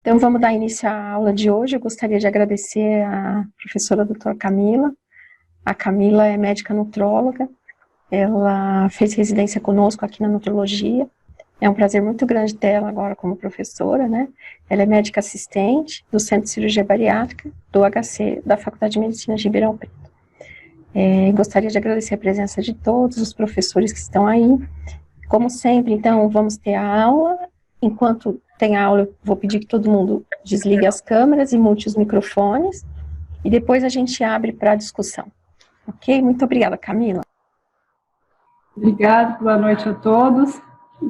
Então, vamos dar início à aula de hoje. Eu gostaria de agradecer à professora doutora Camila. A Camila é médica nutróloga, ela fez residência conosco aqui na nutrologia. É um prazer muito grande tê-la agora como professora, né? Ela é médica assistente do Centro de Cirurgia Bariátrica, do HC, da Faculdade de Medicina de Ribeirão Preto. Gostaria de agradecer a presença de todos os professores que estão aí. Como sempre, então, vamos ter a aula. Enquanto tem aula, eu vou pedir que todo mundo desligue as câmeras e mute os microfones, e depois a gente abre para a discussão. Ok? Muito obrigada, Camila. Obrigada, boa noite a todos.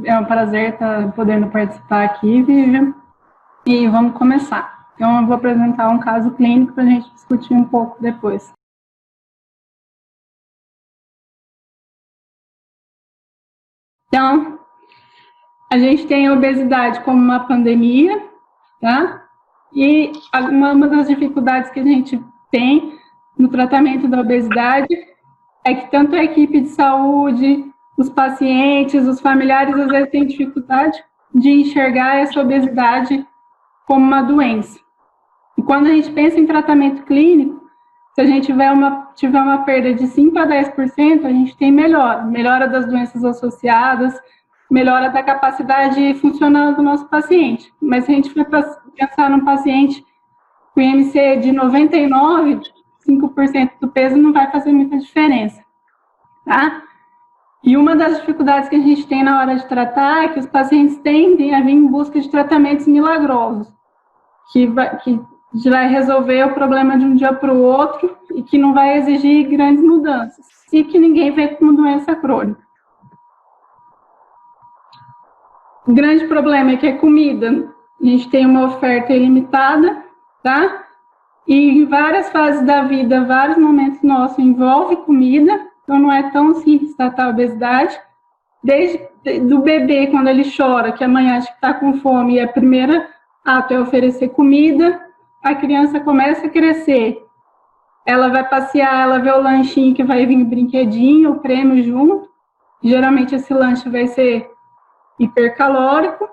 É um prazer estar podendo participar aqui, Vivian. E vamos começar. Então, eu vou apresentar um caso clínico para a gente discutir um pouco depois. Então, a gente tem a obesidade como uma pandemia, tá? E uma das dificuldades que a gente tem no tratamento da obesidade é que tanto a equipe de saúde, os pacientes, os familiares, às vezes têm dificuldade de enxergar essa obesidade como uma doença. E quando a gente pensa em tratamento clínico, se a gente tiver uma perda de 5 a 10%, a gente tem melhora das doenças associadas, melhora da capacidade funcional do nosso paciente. Mas se a gente for pensar num paciente com IMC de 99, 5% do peso não vai fazer muita diferença, tá? E uma das dificuldades que a gente tem na hora de tratar é que os pacientes tendem a vir em busca de tratamentos milagrosos, que vai resolver o problema de um dia para o outro e que não vai exigir grandes mudanças, e que ninguém vê como doença crônica. O grande problema é que a comida, a gente tem uma oferta ilimitada, tá? E em várias fases da vida, vários momentos nossos envolve comida, então não é tão simples tratar a obesidade. Desde do bebê, quando ele chora, que a mãe acha que está com fome, e a primeira ato é oferecer comida, a criança começa a crescer. Ela vai passear, ela vê o lanchinho que vai vir o brinquedinho, o prêmio junto. Geralmente esse lanche vai ser hipercalórico,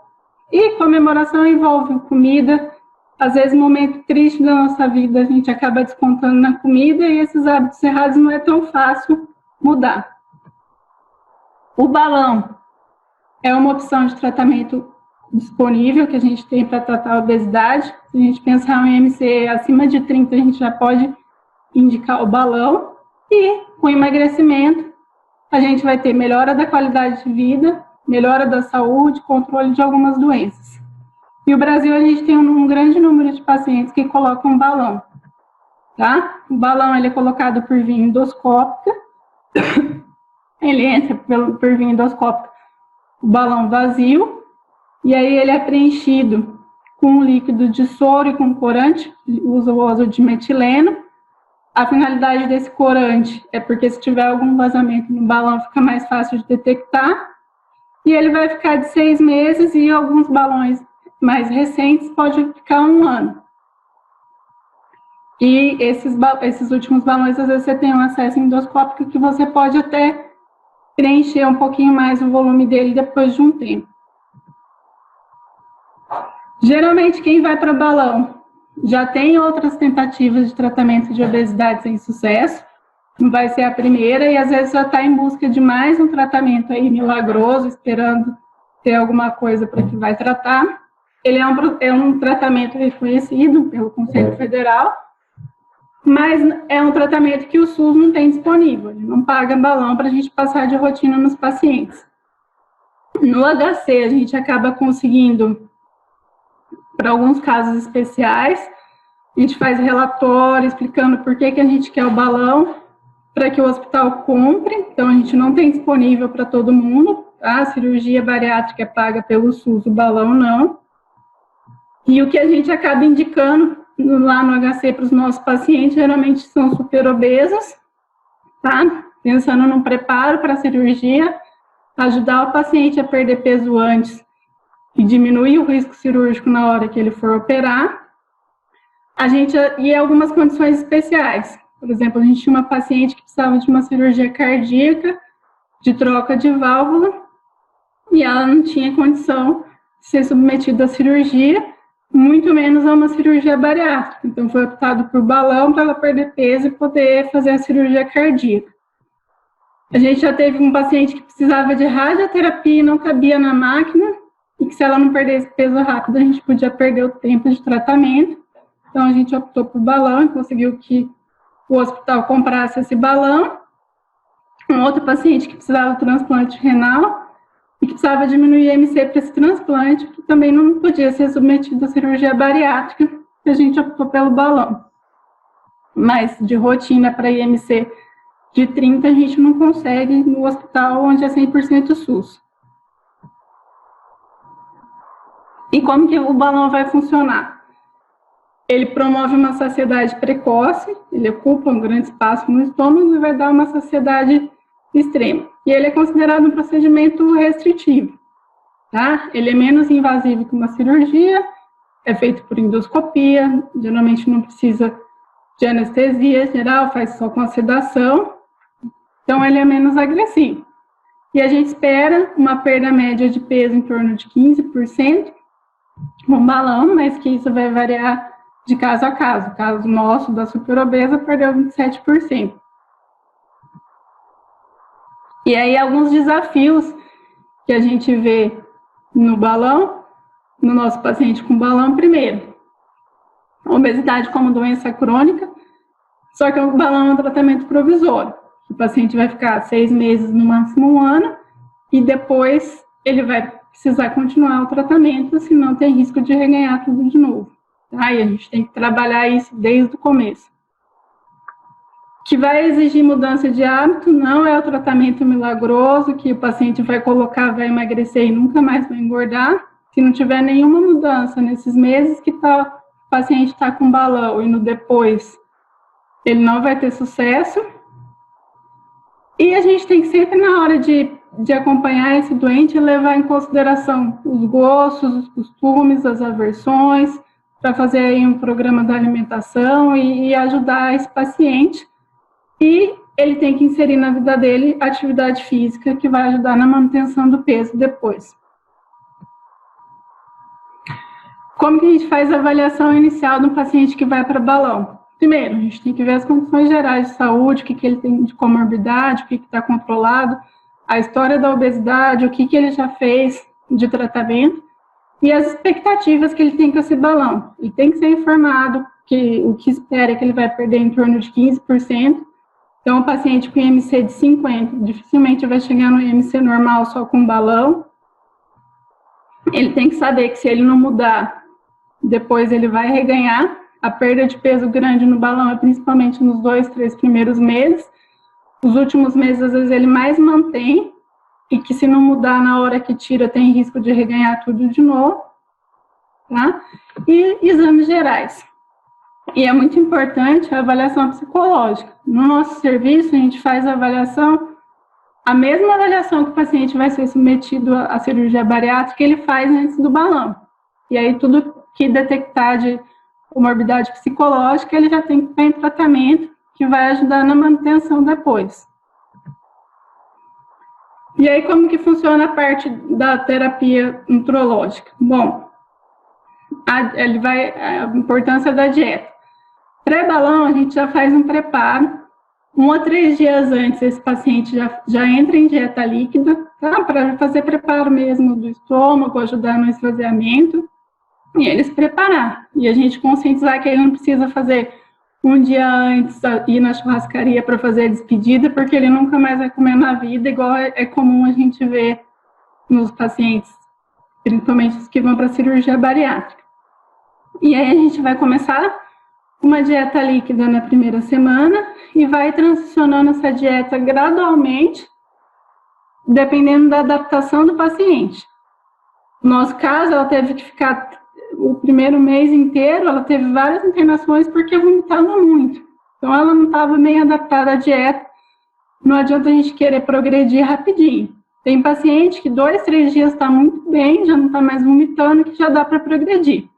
e comemoração envolve comida. Às vezes, momento triste da nossa vida, a gente acaba descontando na comida, e esses hábitos errados não é tão fácil mudar. O balão é uma opção de tratamento disponível que a gente tem para tratar a obesidade. Se a gente pensar em IMC acima de 30, a gente já pode indicar o balão. E com emagrecimento, a gente vai ter melhora da qualidade de vida, melhora da saúde, controle de algumas doenças. E o Brasil, a gente tem um grande número de pacientes que colocam balão, tá? O balão, ele é colocado por via endoscópica, ele entra por via endoscópica, o balão vazio, e aí ele é preenchido com um líquido de soro e com corante, usa o uso de metileno. A finalidade desse corante é porque se tiver algum vazamento no balão, fica mais fácil de detectar. E ele vai ficar de 6 meses, e alguns balões mais recentes pode ficar 1 ano. E esses últimos balões, às vezes você tem um acesso endoscópico que você pode até preencher um pouquinho mais o volume dele depois de um tempo. Geralmente, quem vai para balão já tem outras tentativas de tratamento de obesidade sem sucesso, não vai ser a primeira, e às vezes já está em busca de mais um tratamento aí milagroso, esperando ter alguma coisa para que vai tratar. Ele é um tratamento reconhecido pelo Conselho Federal, mas é um tratamento que o SUS não tem disponível, ele não paga balão para a gente passar de rotina nos pacientes. No HC, a gente acaba conseguindo, para alguns casos especiais, a gente faz relatório explicando por que a gente quer o balão, para que o hospital compre. Então a gente não tem disponível para todo mundo, tá? A cirurgia bariátrica é paga pelo SUS, o balão não. E o que a gente acaba indicando lá no HC para os nossos pacientes, geralmente são superobesos, tá? Pensando no preparo para a cirurgia, ajudar o paciente a perder peso antes e diminuir o risco cirúrgico na hora que ele for operar. E algumas condições especiais. Por exemplo, a gente tinha uma paciente que precisava de uma cirurgia cardíaca, de troca de válvula, e ela não tinha condição de ser submetida à cirurgia, muito menos a uma cirurgia bariátrica. Então, foi optado por balão para ela perder peso e poder fazer a cirurgia cardíaca. A gente já teve um paciente que precisava de radioterapia e não cabia na máquina, e que se ela não perdesse peso rápido, a gente podia perder o tempo de tratamento. Então, a gente optou por balão e conseguiu que o hospital comprasse esse balão. Um outro paciente que precisava de transplante renal e que precisava diminuir IMC para esse transplante, que também não podia ser submetido à cirurgia bariátrica, e a gente optou pelo balão. Mas de rotina para IMC de 30, a gente não consegue no hospital onde é 100% SUS. E como que o balão vai funcionar? Ele promove uma saciedade precoce, ele ocupa um grande espaço no estômago e vai dar uma saciedade extrema. E ele é considerado um procedimento restritivo, tá? Ele é menos invasivo que uma cirurgia, é feito por endoscopia, geralmente não precisa de anestesia geral, faz só com a sedação, então ele é menos agressivo. E a gente espera uma perda média de peso em torno de 15%, com balão, mas que isso vai variar de caso a caso. O caso nosso, da superobesa, perdeu 27%. E aí, alguns desafios que a gente vê no balão, no nosso paciente com balão, primeiro, a obesidade como doença crônica, só que o balão é um tratamento provisório. O paciente vai ficar 6 meses, no máximo 1 ano, e depois ele vai precisar continuar o tratamento, senão tem risco de reganhar tudo de novo. Tá? E a gente tem que trabalhar isso desde o começo. Que vai exigir mudança de hábito, não é o tratamento milagroso que o paciente vai colocar, vai emagrecer e nunca mais vai engordar. Se não tiver nenhuma mudança nesses meses que o paciente está com balão e no depois, ele não vai ter sucesso. E a gente tem que sempre, na hora de acompanhar esse doente, levar em consideração os gostos, os costumes, as aversões, para fazer aí um programa da alimentação e ajudar esse paciente. E ele tem que inserir na vida dele atividade física que vai ajudar na manutenção do peso depois. Como que a gente faz a avaliação inicial de um paciente que vai para balão? Primeiro, a gente tem que ver as condições gerais de saúde, o que ele tem de comorbidade, o que está controlado, a história da obesidade, o que ele já fez de tratamento e as expectativas que ele tem com esse balão. Ele tem que ser informado que o que espera é que ele vai perder em torno de 15%. Então, o paciente com IMC de 50 dificilmente vai chegar no IMC normal só com balão. Ele tem que saber que se ele não mudar, depois ele vai reganhar. A perda de peso grande no balão é principalmente nos 2, 3 primeiros meses. Os últimos meses, às vezes, ele mais mantém, e que se não mudar na hora que tira, tem risco de reganhar tudo de novo, tá? E exames gerais. E é muito importante a avaliação psicológica. No nosso serviço, a gente faz a avaliação, a mesma avaliação que o paciente vai ser submetido à cirurgia bariátrica, ele faz antes do balão. E aí, tudo que detectar de comorbidade psicológica, ele já tem que estar em tratamento, que vai ajudar na manutenção depois. E aí, como que funciona a parte da terapia nutrológica? Bom, a importância da dieta. Pré-balão, a gente já faz um preparo. 1 a 3 dias antes, esse paciente já entra em dieta líquida, tá? Para fazer preparo mesmo do estômago, ajudar no esvaziamento, e ele se preparar. E a gente conscientizar que ele não precisa fazer um dia antes, ir na churrascaria para fazer a despedida, porque ele nunca mais vai comer na vida, igual é comum a gente ver nos pacientes, principalmente os que vão para a cirurgia bariátrica. E aí a gente vai começar uma dieta líquida na primeira semana e vai transicionando essa dieta gradualmente, dependendo da adaptação do paciente. No nosso caso, ela teve que ficar o primeiro mês inteiro, ela teve várias internações porque vomitava muito. Então, ela não estava bem adaptada à dieta. Não adianta a gente querer progredir rapidinho. Tem paciente que 2, 3 dias está muito bem, já não está mais vomitando, que já dá para progredir.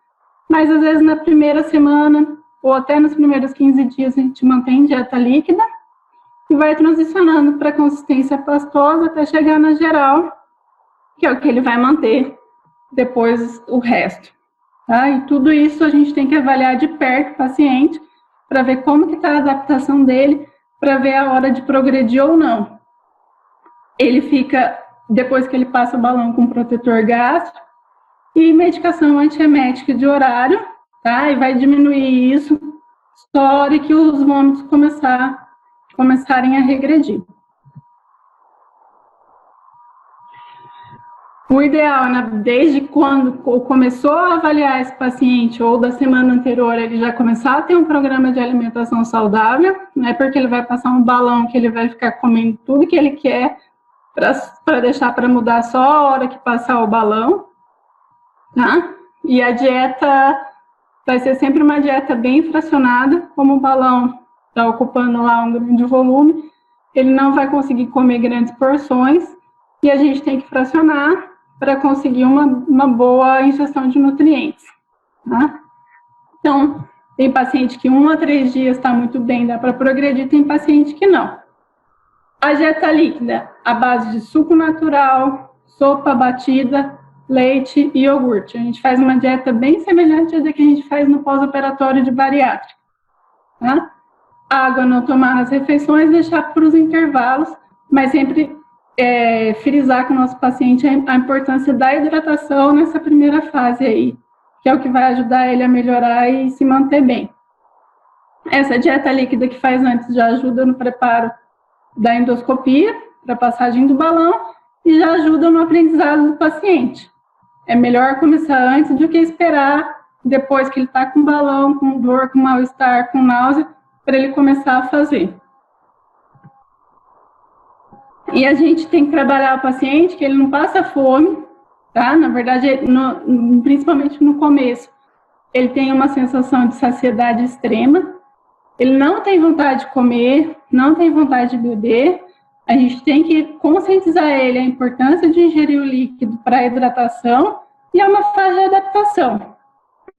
Mas, às vezes, na primeira semana, ou até nos primeiros 15 dias, a gente mantém dieta líquida e vai transicionando para consistência pastosa até chegar na geral, que é o que ele vai manter depois o resto. tá? E tudo isso a gente tem que avaliar de perto o paciente para ver como que está a adaptação dele, para ver a hora de progredir ou não. Ele fica, depois que ele passa o balão, com protetor gástrico e medicação antiemética de horário, tá? E vai diminuir isso só a hora que os vômitos começarem a regredir. O ideal, né, desde quando começou a avaliar esse paciente, ou da semana anterior, ele já começar a ter um programa de alimentação saudável, não é porque ele vai passar um balão que ele vai ficar comendo tudo que ele quer para deixar para mudar só a hora que passar o balão, tá? E a dieta vai ser sempre uma dieta bem fracionada, como o balão está ocupando lá um grande volume, ele não vai conseguir comer grandes porções, e a gente tem que fracionar para conseguir uma boa ingestão de nutrientes, tá? Então, tem paciente que 1 a 3 dias está muito bem, dá para progredir, tem paciente que não. A dieta líquida, à base de suco natural, sopa batida, leite e iogurte. A gente faz uma dieta bem semelhante à da que a gente faz no pós-operatório de bariátrica, tá? Água não tomar nas refeições, deixar para os intervalos, mas sempre frisar com o nosso paciente a importância da hidratação nessa primeira fase aí, que é o que vai ajudar ele a melhorar e se manter bem. Essa dieta líquida que faz antes já ajuda no preparo da endoscopia, para a passagem do balão, e já ajuda no aprendizado do paciente. É melhor começar antes do que esperar depois que ele está com balão, com dor, com mal-estar, com náusea, para ele começar a fazer. E a gente tem que trabalhar o paciente que ele não passa fome, tá? Na verdade, principalmente no começo, ele tem uma sensação de saciedade extrema, ele não tem vontade de comer, não tem vontade de beber. A gente tem que conscientizar ele a importância de ingerir o líquido para a hidratação, e é uma fase de adaptação.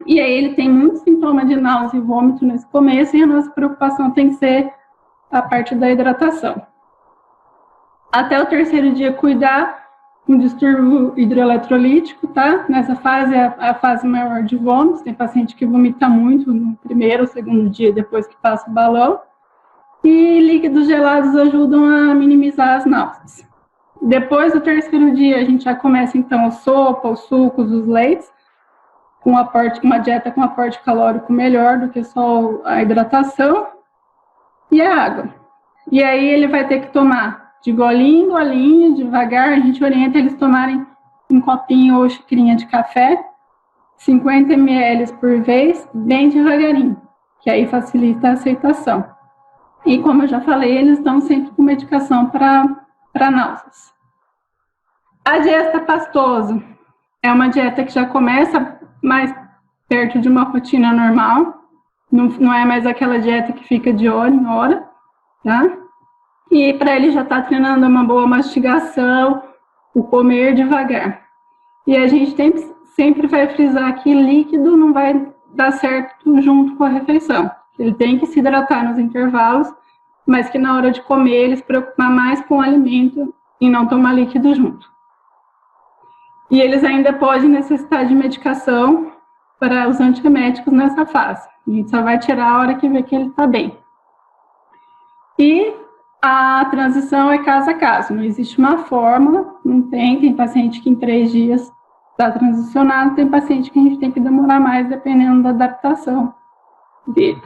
E aí ele tem muitos sintomas de náusea e vômito nesse começo, e a nossa preocupação tem que ser a parte da hidratação. Até o 3º dia, cuidar com distúrbio hidroeletrolítico, tá? Nessa fase é a fase maior de vômitos. Tem paciente que vomita muito no 1º ou 2º dia depois que passa o balão. E líquidos gelados ajudam a minimizar as náuseas. Depois do 3º dia, a gente já começa, então, a sopa, os sucos, os leites, com uma dieta com aporte calórico melhor do que só a hidratação, e a água. E aí ele vai ter que tomar de golinho em golinho, devagar. A gente orienta eles tomarem um copinho ou xicrinha de café, 50 ml por vez, bem devagarinho, que aí facilita a aceitação. E como eu já falei, eles estão sempre com medicação para náuseas. A dieta pastosa é uma dieta que já começa mais perto de uma rotina normal, não é mais aquela dieta que fica de hora em hora, tá? E para ele já estar treinando uma boa mastigação, o comer devagar. E a gente sempre vai frisar que líquido não vai dar certo junto com a refeição. Ele tem que se hidratar nos intervalos, mas que na hora de comer ele se preocupar mais com o alimento e não tomar líquido junto. E eles ainda podem necessitar de medicação para os antieméticos nessa fase. A gente só vai tirar a hora que vê que ele está bem. E a transição é caso a caso, não existe uma fórmula, não tem paciente que em 3 dias está transicionado, tem paciente que a gente tem que demorar mais dependendo da adaptação dele.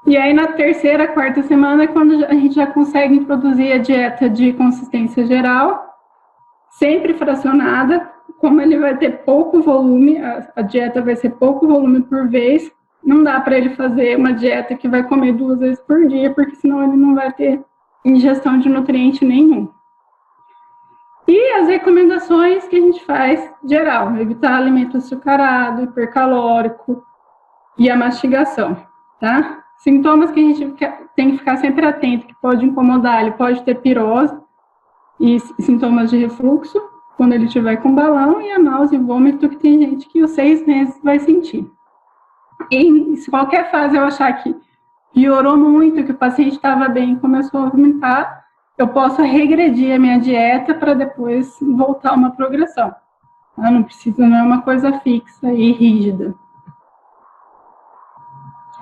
E aí na 3ª, 4ª semana é quando a gente já consegue introduzir a dieta de consistência geral, sempre fracionada. Como ele vai ter pouco volume, a dieta vai ser pouco volume por vez, não dá para ele fazer uma dieta que vai comer 2 vezes por dia, porque senão ele não vai ter ingestão de nutriente nenhum. E as recomendações que a gente faz, geral, evitar alimento açucarado, hipercalórico e a mastigação, tá? Sintomas que a gente tem que ficar sempre atento, que pode incomodar, ele pode ter pirose e sintomas de refluxo, quando ele estiver com balão, e a náusea e vômito, que tem gente que os 6 meses vai sentir. E se qualquer fase eu achar que piorou muito, que o paciente estava bem e começou a vomitar, eu posso regredir a minha dieta para depois voltar a uma progressão. Não precisa, não é uma coisa fixa e rígida.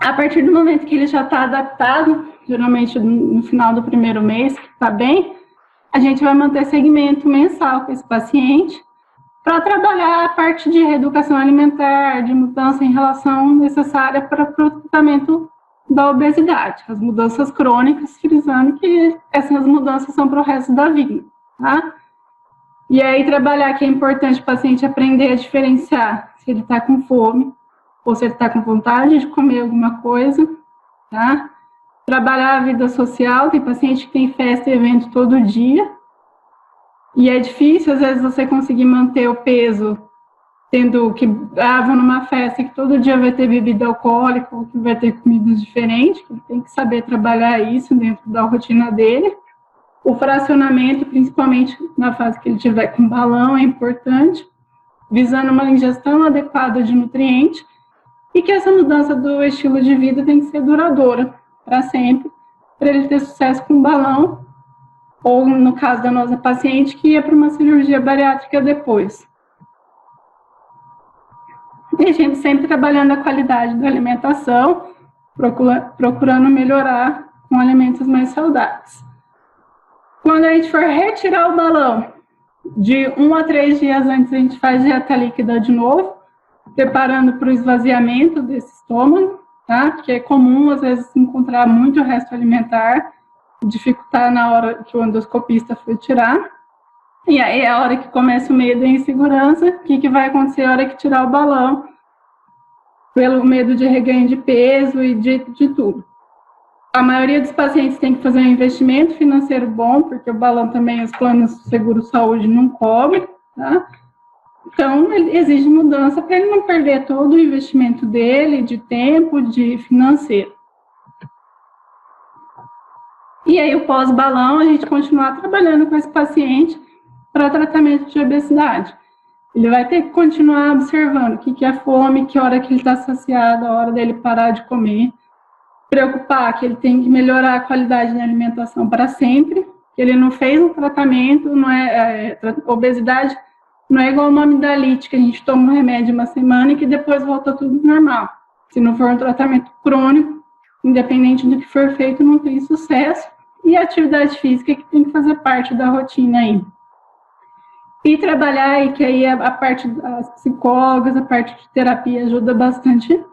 A partir do momento que ele já está adaptado, geralmente no final do primeiro mês, que está bem, a gente vai manter segmento mensal com esse paciente para trabalhar a parte de reeducação alimentar, de mudança em relação necessária para o tratamento da obesidade, as mudanças crônicas, frisando que essas mudanças são para o resto da vida, tá? E aí trabalhar que é importante o paciente aprender a diferenciar se ele está com fome ou se ele está com vontade de comer alguma coisa, tá? Trabalhar a vida social, tem paciente que tem festa e evento todo dia, e é difícil, às vezes, você conseguir manter o peso, tendo que, vou numa festa que todo dia vai ter bebida alcoólica, ou que vai ter comidas diferentes, ele tem que saber trabalhar isso dentro da rotina dele. O fracionamento, principalmente na fase que ele tiver com balão, é importante, visando uma ingestão adequada de nutrientes, e que essa mudança do estilo de vida tem que ser duradoura, para sempre, para ele ter sucesso com o balão, ou no caso da nossa paciente, que ia para uma cirurgia bariátrica depois. E a gente sempre trabalhando a qualidade da alimentação, procurando melhorar com alimentos mais saudáveis. Quando a gente for retirar o balão, de 1 a 3 dias antes a gente faz dieta líquida de novo, preparando para o esvaziamento desse estômago, tá? Porque é comum, às vezes, encontrar muito resto alimentar, dificultar na hora que o endoscopista for tirar. E aí é a hora que começa o medo e a insegurança. O que vai acontecer a hora que tirar o balão? Pelo medo de reganho de peso e de tudo. A maioria dos pacientes tem que fazer um investimento financeiro bom, porque o balão também os planos de seguro-saúde não cobrem, tá? Então, ele exige mudança para ele não perder todo o investimento dele, de tempo, de financeiro. E aí, o pós-balão, a gente continuar trabalhando com esse paciente para tratamento de obesidade. Ele vai ter que continuar observando o que é fome, que hora que ele está saciado, a hora dele parar de comer. Preocupar que ele tem que melhorar a qualidade da alimentação para sempre, que ele não fez um tratamento, obesidade não é igual uma amidalite, que a gente toma um remédio uma semana e que depois volta tudo normal. Se não for um tratamento crônico, independente do que for feito, não tem sucesso. E a atividade física que tem que fazer parte da rotina aí. E trabalhar, e que aí a parte das psicólogas, a parte de terapia ajuda bastante,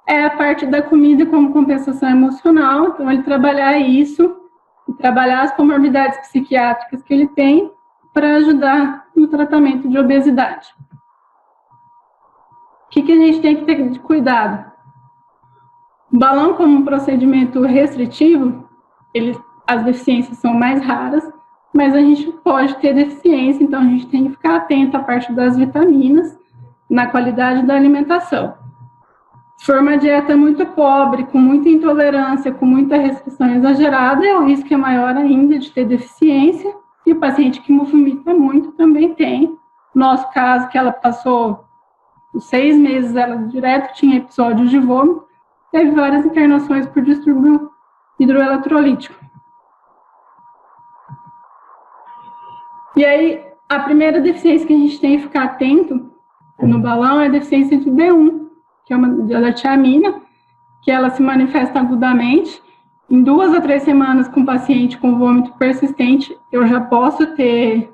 é a parte da comida como compensação emocional. Então, ele trabalhar isso, e trabalhar as comorbidades psiquiátricas que ele tem, para ajudar no tratamento de obesidade. O que a gente tem que ter de cuidado? O balão, como um procedimento restritivo, as deficiências são mais raras, mas a gente pode ter deficiência, então a gente tem que ficar atento à parte das vitaminas, na qualidade da alimentação. Se for uma dieta muito pobre, com muita intolerância, com muita restrição exagerada, o risco é maior ainda de ter deficiência, e o paciente que vomita muito também tem. Nosso caso, que ela passou os 6 meses, ela direto tinha episódios de vômito, teve várias internações por distúrbio hidroeletrolítico. E aí, a primeira deficiência que a gente tem que ficar atento no balão é a deficiência de B1, que é uma da tiamina, que ela se manifesta agudamente. Em 2 a 3 semanas com paciente com vômito persistente, eu já posso ter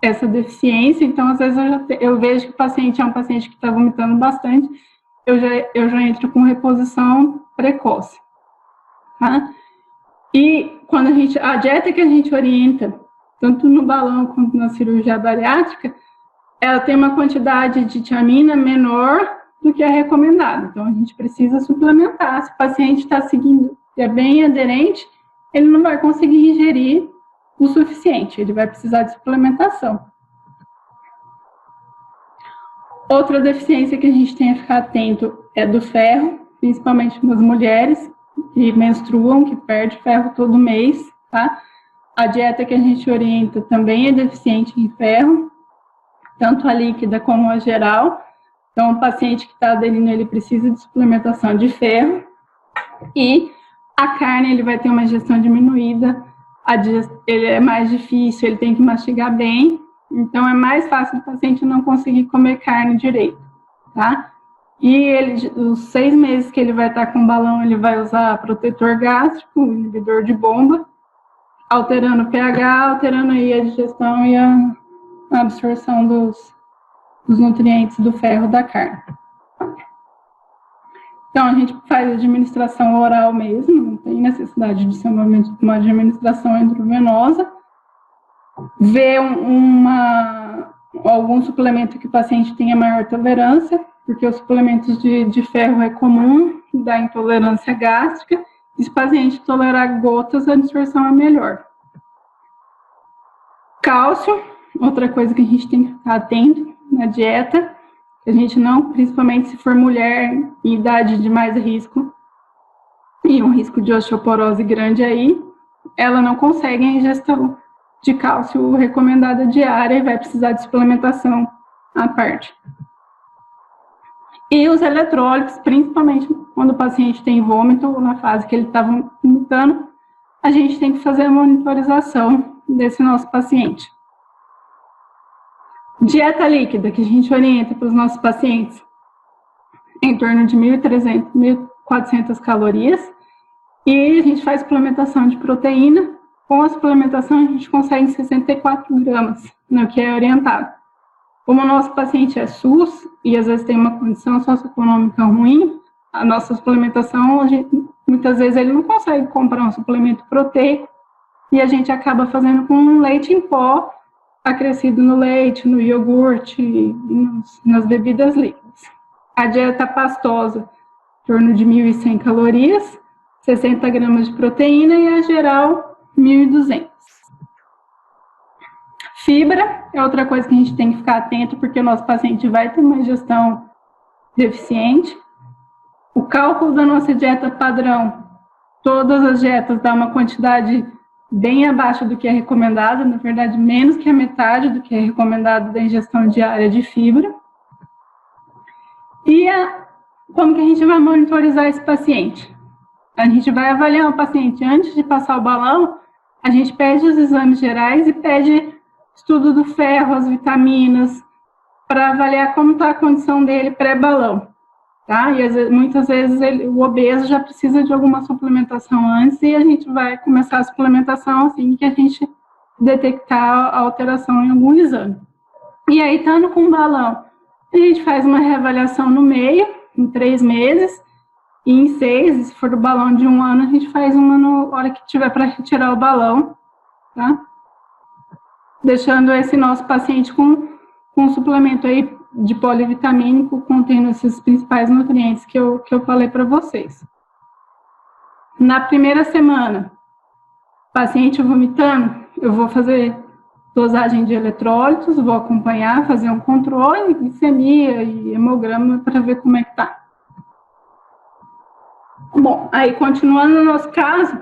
essa deficiência. Então, às vezes, eu vejo que o paciente é um paciente que está vomitando bastante, eu já entro com reposição precoce. Tá? E quando a dieta que a gente orienta, tanto no balão quanto na cirurgia bariátrica, ela tem uma quantidade de tiamina menor do que é recomendado. Então, a gente precisa suplementar. Se o paciente está seguindo, é bem aderente, ele não vai conseguir ingerir o suficiente, ele vai precisar de suplementação. Outra deficiência que a gente tem a ficar atento é do ferro, principalmente nas mulheres que menstruam, que perdem ferro todo mês, tá? A dieta que a gente orienta também é deficiente em ferro, tanto a líquida como a geral. Então, o paciente que está aderindo, ele precisa de suplementação de ferro. E a carne, ele vai ter uma ingestão diminuída, ele é mais difícil, ele tem que mastigar bem. então é mais fácil do paciente não conseguir comer carne direito, tá? E ele, os 6 meses que ele vai estar com o balão, ele vai usar protetor gástrico, inibidor de bomba, alterando o pH, alterando aí a digestão e a absorção dos nutrientes do ferro da carne. Então, a gente faz administração oral mesmo, não tem necessidade de ser uma administração intravenosa. Vê algum suplemento que o paciente tenha maior tolerância, porque os suplementos de ferro é comum dar intolerância gástrica. E se o paciente tolerar gotas, a absorção é melhor. Cálcio, outra coisa que a gente tem que ficar atento na dieta, a gente não, principalmente se for mulher em idade de mais risco, e um risco de osteoporose grande aí, ela não consegue a ingestão de cálcio recomendada diária e vai precisar de suplementação à parte. E os eletrólitos, principalmente quando o paciente tem vômito, na fase que ele está vomitando, a gente tem que fazer a monitorização desse nosso paciente. Dieta líquida, que a gente orienta para os nossos pacientes, em torno de 1.300, 1.400 calorias, e a gente faz suplementação de proteína. Com a suplementação, a gente consegue 64 gramas, no que é orientado. Como o nosso paciente é SUS, e às vezes tem uma condição socioeconômica ruim, a nossa suplementação, muitas vezes ele não consegue comprar um suplemento proteico, e a gente acaba fazendo com leite em pó, acrescido no leite, no iogurte e nas bebidas líquidas. A dieta pastosa, em torno de 1.100 calorias, 60 gramas de proteína e a geral, 1.200. Fibra é outra coisa que a gente tem que ficar atento, porque o nosso paciente vai ter uma ingestão deficiente. O cálculo da nossa dieta padrão, todas as dietas dão uma quantidade bem abaixo do que é recomendado, na verdade, menos que a metade do que é recomendado da ingestão diária de fibra. E como que a gente vai monitorizar esse paciente? A gente vai avaliar o paciente antes de passar o balão, a gente pede os exames gerais e pede estudo do ferro, as vitaminas, para avaliar como está a condição dele pré-balão. Tá? E muitas vezes o obeso já precisa de alguma suplementação antes e a gente vai começar a suplementação assim que a gente detectar a alteração em algum exame. E aí, estando com o balão, a gente faz uma reavaliação no meio, em 3 meses, e em 6, se for do balão de 1 ano, a gente faz uma na hora que tiver para retirar o balão, tá? Deixando esse nosso paciente com um suplemento aí de polivitamínico contendo esses principais nutrientes que eu falei para vocês. Na primeira semana, paciente vomitando, eu vou fazer dosagem de eletrólitos, vou acompanhar, fazer um controle, glicemia e hemograma para ver como é que tá. Bom, aí continuando no nosso caso,